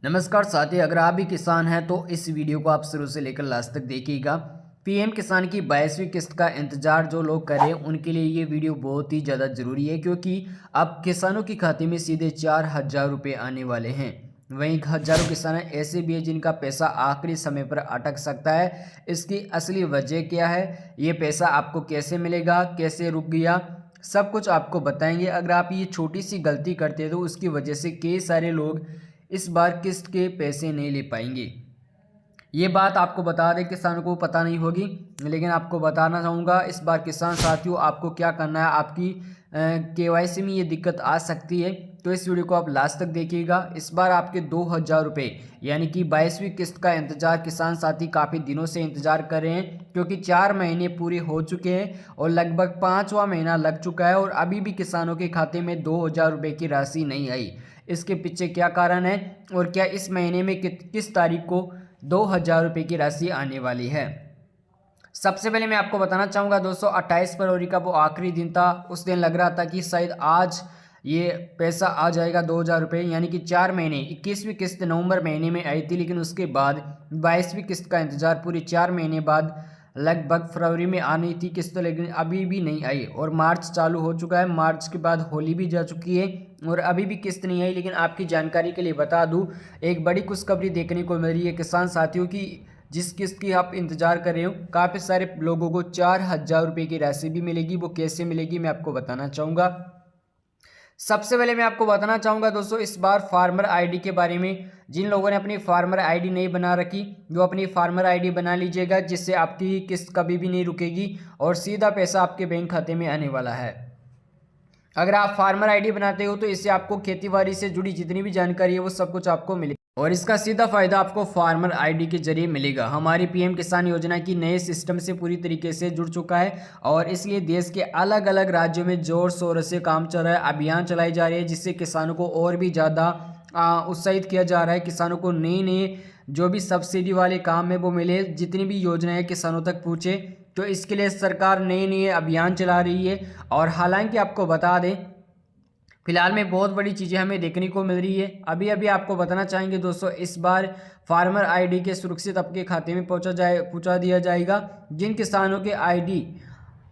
नमस्कार साथी, अगर आप भी किसान हैं तो इस वीडियो को आप शुरू से लेकर लास्ट तक देखिएगा। पीएम किसान की 22वीं किस्त का इंतजार जो लोग कर रहे हैं उनके लिए ये वीडियो बहुत ही ज़्यादा ज़रूरी है, क्योंकि अब किसानों के खाते में सीधे 4,000 रुपये आने वाले हैं। वहीं हज़ारों किसान ऐसे भी हैं जिनका पैसा आखिरी समय पर अटक सकता है। इसकी असली वजह क्या है, ये पैसा आपको कैसे मिलेगा, कैसे रुक गया, सब कुछ आपको बताएंगे। अगर आप ये छोटी सी गलती करते हैं तो उसकी वजह से कई सारे लोग इस बार किस्त के पैसे नहीं ले पाएंगे। ये बात आपको बता दें, किसानों को पता नहीं होगी लेकिन आपको बताना चाहूँगा। इस बार किसान साथियों आपको क्या करना है, आपकी केवाईसी में ये दिक्कत आ सकती है, तो इस वीडियो को आप लास्ट तक देखिएगा। इस बार आपके 2,000 रुपये यानी कि 22वीं किस्त का इंतजार किसान साथी काफ़ी दिनों से इंतजार कर रहे हैं, क्योंकि 4 महीने पूरे हो चुके हैं और लगभग 5वां महीना लग चुका है और अभी भी किसानों के खाते में 2,000 रुपये की राशि नहीं आई। इसके पीछे क्या कारण है और क्या इस महीने में किस तारीख को 2,000 रुपये की राशि आने वाली है। सबसे पहले मैं आपको बताना चाहूँगा दोस्तों, 28 फरवरी का वो आखिरी दिन था। उस दिन लग रहा था कि शायद आज ये पैसा आ जाएगा 2,000 रुपये, यानी कि 4 महीने। 21वीं किस्त नवंबर महीने में आई थी, लेकिन उसके बाद 22वीं किस्त का इंतजार पूरे 4 महीने बाद लगभग फरवरी में आनी थी किस्त, लेकिन अभी भी नहीं आई। और मार्च चालू हो चुका है, मार्च के बाद होली भी जा चुकी है और अभी भी किस्त नहीं आई। लेकिन आपकी जानकारी के लिए बता दूं, एक बड़ी खुशखबरी देखने को मिल रही है किसान साथियों की। जिस किस्त की आप इंतजार कर रहे हो, काफ़ी सारे लोगों को 4,000 रुपये की राशि भी मिलेगी। वो कैसे मिलेगी मैं आपको बताना चाहूँगा। सबसे पहले मैं आपको बताना चाहूँगा दोस्तों, इस बार फार्मर आईडी के बारे में। जिन लोगों ने अपनी फार्मर आईडी नहीं बना रखी, वो अपनी फार्मर आईडी बना लीजिएगा, जिससे आपकी किस्त कभी भी नहीं रुकेगी और सीधा पैसा आपके बैंक खाते में आने वाला है। अगर आप फार्मर आईडी बनाते हो तो इससे आपको खेतीबाड़ी से जुड़ी जितनी भी जानकारी है वो सब कुछ आपको मिलेगी और इसका सीधा फायदा आपको फार्मर आईडी के जरिए मिलेगा। हमारी पीएम किसान योजना की नए सिस्टम से पूरी तरीके से जुड़ चुका है और इसलिए देश के अलग अलग राज्यों में जोर शोर से काम चल रहा है, अभियान चलाई जा रही है, जिससे किसानों को और भी ज़्यादा उत्साहित किया जा रहा है। किसानों को नए नए जो भी सब्सिडी वाले काम है वो मिले, जितनी भी योजनाएं किसानों तक पहुँचे। तो इसके लिए सरकार नए नए अभियान चला रही है। और हालांकि आपको बता दें, फिलहाल में बहुत बड़ी चीज़ें हमें देखने को मिल रही है। अभी अभी आपको बताना चाहेंगे दोस्तों, इस बार फार्मर आईडी के सुरक्षित आपके खाते में पहुंचा दिया जाएगा। जिन किसानों के आईडी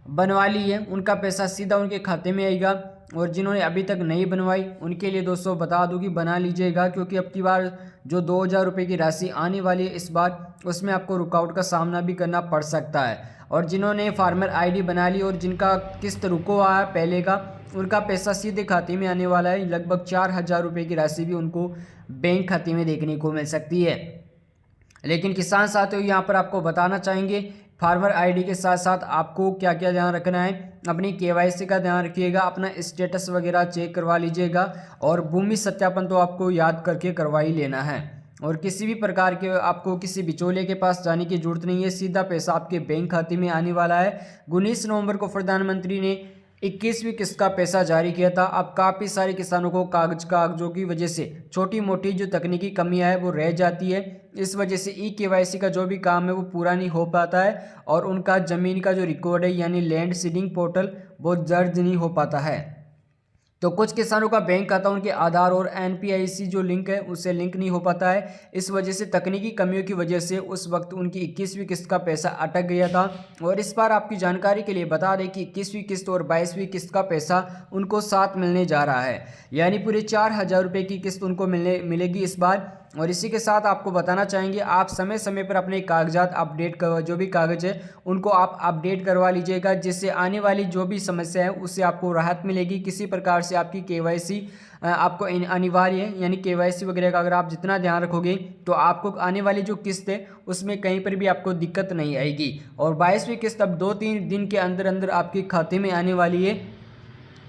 बनवा ली है उनका पैसा सीधा उनके खाते में आएगा, और जिन्होंने अभी तक नहीं बनवाई उनके लिए दोस्तों बता दूं कि बना लीजिएगा, क्योंकि अब की बार जो 2,000 रुपये की राशि आने वाली है इस बार, उसमें आपको रुकावट का सामना भी करना पड़ सकता है। और जिन्होंने फार्मर आईडी बना ली और जिनका किस्त रुको हुआ है पहले का, उनका पैसा सीधे खाते में आने वाला है। लगभग 4,000 रुपये की राशि भी उनको बैंक खाते में देखने को मिल सकती है। लेकिन किसान साथियों यहाँ पर आपको बताना चाहेंगे, फार्मर आईडी के साथ साथ आपको क्या क्या ध्यान रखना है। अपनी केवाईसी का ध्यान रखिएगा, अपना स्टेटस वगैरह चेक करवा लीजिएगा और भूमि सत्यापन तो आपको याद करके करवा ही लेना है। और किसी भी प्रकार के आपको किसी बिचौलिए के पास जाने की जरूरत नहीं है, सीधा पैसा आपके बैंक खाते में आने वाला है। 19 नवंबर को प्रधानमंत्री ने 21वीं किस्त का पैसा जारी किया था। अब काफ़ी सारे किसानों को कागजों की वजह से छोटी मोटी जो तकनीकी कमियां है वो रह जाती है। इस वजह से केवाईसी का जो भी काम है वो पूरा नहीं हो पाता है और उनका ज़मीन का जो रिकॉर्ड है यानी लैंड सीडिंग पोर्टल वो दर्ज नहीं हो पाता है। तो कुछ किसानों का बैंक खाता उनके आधार और एनपीआईसी जो लिंक है उससे लिंक नहीं हो पाता है। इस वजह से तकनीकी कमियों की वजह से उस वक्त उनकी 21वीं किस्त का पैसा अटक गया था। और इस बार आपकी जानकारी के लिए बता दें कि 21वीं किस्त और 22वीं किस्त का पैसा उनको साथ मिलने जा रहा है, यानी पूरे 4,000 रुपये की किस्त उनको मिलेगी इस बार। और इसी के साथ आपको बताना चाहेंगे, आप समय समय पर अपने कागजात अपडेट जो भी कागज है उनको आप अपडेट करवा लीजिएगा, जिससे आने वाली जो भी समस्या है उससे आपको राहत मिलेगी। किसी प्रकार से आपकी केवाईसी आपको अनिवार्य है, यानी केवाईसी वगैरह का अगर आप जितना ध्यान रखोगे तो आपको आने वाली जो किस्त है उसमें कहीं पर भी आपको दिक्कत नहीं आएगी। और 22वीं किस्त अब 2-3 दिन के अंदर अंदर आपके खाते में आने वाली है,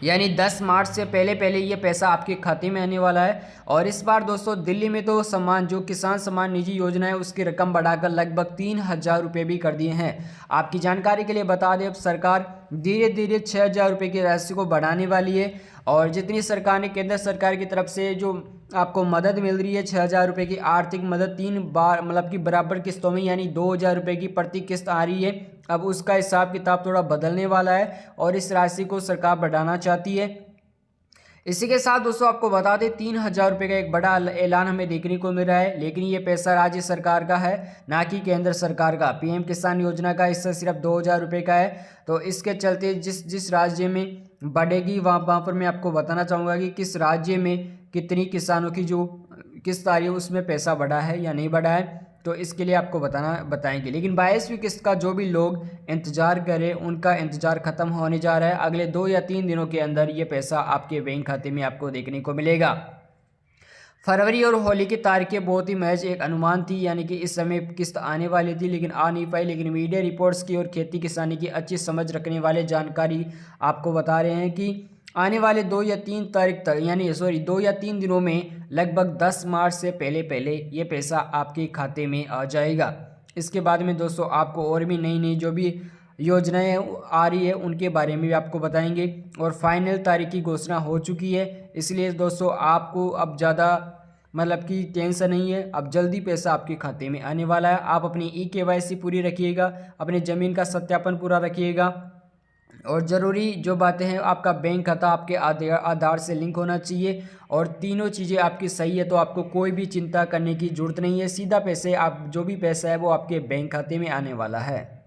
यानी 10 मार्च से पहले पहले ये पैसा आपके खाते में आने वाला है। और इस बार दोस्तों दिल्ली में तो जो किसान सम्मान निधि योजना है उसकी रकम बढ़ाकर लगभग 3,000 रुपये भी कर दिए हैं। आपकी जानकारी के लिए बता दें, अब सरकार धीरे धीरे 6,000 रुपये की राशि को बढ़ाने वाली है। और जितनी सरकार ने केंद्र सरकार की तरफ से जो आपको मदद मिल रही है 6,000 रुपये की आर्थिक मदद, 3 बार मतलब कि बराबर किस्तों में, यानी 2,000 रुपये की प्रति किस्त आ रही है। अब उसका हिसाब किताब थोड़ा बदलने वाला है और इस राशि को सरकार बढ़ाना चाहती है। इसी के साथ दोस्तों आपको बता दें 3,000 रुपये का एक बड़ा ऐलान हमें देखने को मिल रहा है, लेकिन ये पैसा राज्य सरकार का है ना कि केंद्र सरकार का। पीएम किसान योजना का हिस्सा सिर्फ 2,000 रुपये का है। तो इसके चलते जिस जिस राज्य में बढ़ेगी वहाँ पर मैं आपको बताना चाहूँगा कि किस राज्य में कितनी किसानों की जो किस्त आ रही है उसमें पैसा बढ़ा है या नहीं बढ़ा है, तो इसके लिए आपको बताएंगे। लेकिन 22वीं किस्त का जो भी लोग इंतजार करें उनका इंतजार खत्म होने जा रहा है। अगले 2 या 3 दिनों के अंदर ये पैसा आपके बैंक खाते में आपको देखने को मिलेगा। फरवरी और होली की तारीखें बहुत ही महज एक अनुमान थी, यानी कि इस समय किस्त आने वाली थी लेकिन आ नहीं पाई। लेकिन मीडिया रिपोर्ट्स की और खेती किसानी की अच्छी समझ रखने वाले जानकारी आपको बता रहे हैं कि आने वाले 2 या 3 तारीख तक यानी 2 या 3 दिनों में लगभग 10 मार्च से पहले ये पैसा आपके खाते में आ जाएगा। इसके बाद में दोस्तों आपको और भी नई जो भी योजनाएं आ रही है उनके बारे में भी आपको बताएंगे। और फाइनल तारीख की घोषणा हो चुकी है, इसलिए दोस्तों आपको अब ज़्यादा मतलब कि टेंशन नहीं है, अब जल्दी पैसा आपके खाते में आने वाला है। आप अपनी KYC पूरी रखिएगा, अपनी ज़मीन का सत्यापन पूरा रखिएगा और ज़रूरी जो बातें हैं आपका बैंक खाता आपके आधार से लिंक होना चाहिए और तीनों चीज़ें आपकी सही है तो आपको कोई भी चिंता करने की ज़रूरत नहीं है। सीधा पैसे आप जो भी पैसा है वो आपके बैंक खाते में आने वाला है।